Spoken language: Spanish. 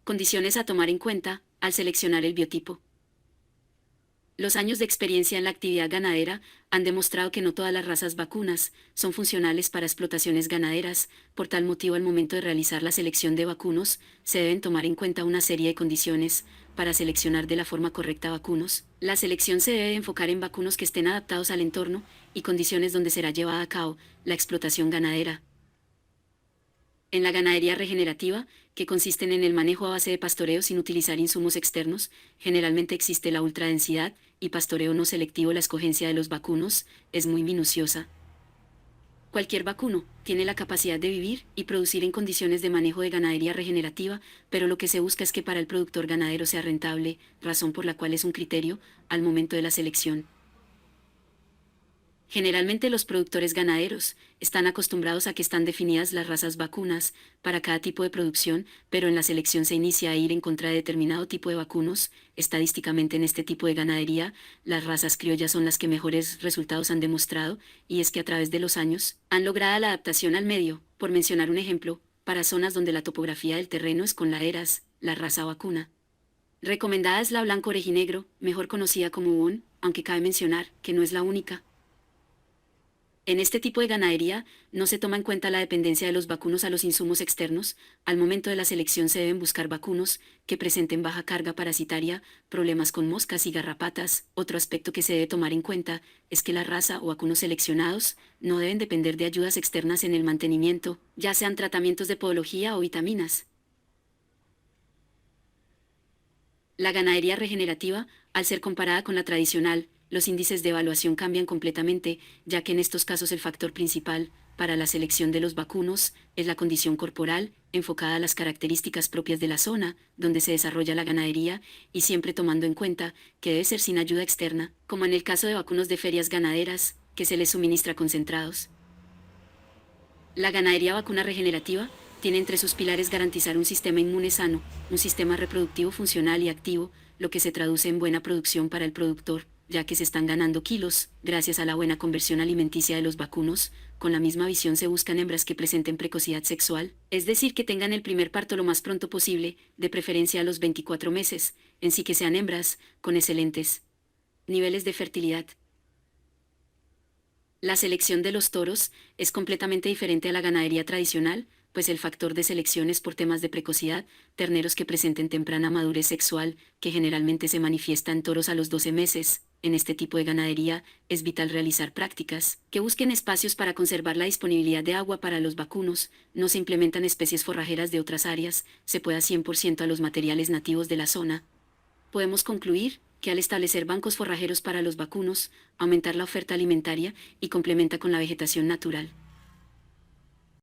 Condiciones a tomar en cuenta al seleccionar el biotipo. Los años de experiencia en la actividad ganadera han demostrado que no todas las razas vacunas son funcionales para explotaciones ganaderas. Por tal motivo, al momento de realizar la selección de vacunos, se deben tomar en cuenta una serie de condiciones para seleccionar de la forma correcta vacunos. La selección se debe enfocar en vacunos que estén adaptados al entorno y condiciones donde será llevada a cabo la explotación ganadera. En la ganadería regenerativa, que consisten en el manejo a base de pastoreo sin utilizar insumos externos, generalmente existe la ultradensidad y pastoreo no selectivo. La escogencia de los vacunos es muy minuciosa. Cualquier vacuno tiene la capacidad de vivir y producir en condiciones de manejo de ganadería regenerativa, pero lo que se busca es que para el productor ganadero sea rentable, razón por la cual es un criterio al momento de la selección. Generalmente los productores ganaderos están acostumbrados a que están definidas las razas vacunas para cada tipo de producción, pero en la selección se inicia a ir en contra de determinado tipo de vacunos. Estadísticamente en este tipo de ganadería, las razas criollas son las que mejores resultados han demostrado, y es que a través de los años han logrado la adaptación al medio. Por mencionar un ejemplo, para zonas donde la topografía del terreno es con laderas, la raza vacuna recomendada es la blanco orejinegro, mejor conocida como Bón, aunque cabe mencionar que no es la única. En este tipo de ganadería, no se toma en cuenta la dependencia de los vacunos a los insumos externos. Al momento de la selección se deben buscar vacunos que presenten baja carga parasitaria, problemas con moscas y garrapatas. Otro aspecto que se debe tomar en cuenta es que la raza o vacunos seleccionados no deben depender de ayudas externas en el mantenimiento, ya sean tratamientos de podología o vitaminas. La ganadería regenerativa, al ser comparada con la tradicional, los índices de evaluación cambian completamente, ya que en estos casos el factor principal para la selección de los vacunos es la condición corporal, enfocada a las características propias de la zona donde se desarrolla la ganadería, y siempre tomando en cuenta que debe ser sin ayuda externa, como en el caso de vacunos de ferias ganaderas, que se les suministra concentrados. La ganadería vacuna regenerativa tiene entre sus pilares garantizar un sistema inmune sano, un sistema reproductivo funcional y activo, lo que se traduce en buena producción para el productor, ya que se están ganando kilos, gracias a la buena conversión alimenticia de los vacunos. Con la misma visión se buscan hembras que presenten precocidad sexual, es decir, que tengan el primer parto lo más pronto posible, de preferencia a los 24 meses, en sí que sean hembras con excelentes niveles de fertilidad. La selección de los toros es completamente diferente a la ganadería tradicional, pues el factor de selección es por temas de precocidad, terneros que presenten temprana madurez sexual, que generalmente se manifiesta en toros a los 12 meses. En este tipo de ganadería, es vital realizar prácticas que busquen espacios para conservar la disponibilidad de agua para los vacunos. No se implementan especies forrajeras de otras áreas, se pueda 100% a los materiales nativos de la zona. Podemos concluir que al establecer bancos forrajeros para los vacunos, aumentar la oferta alimentaria y complementa con la vegetación natural.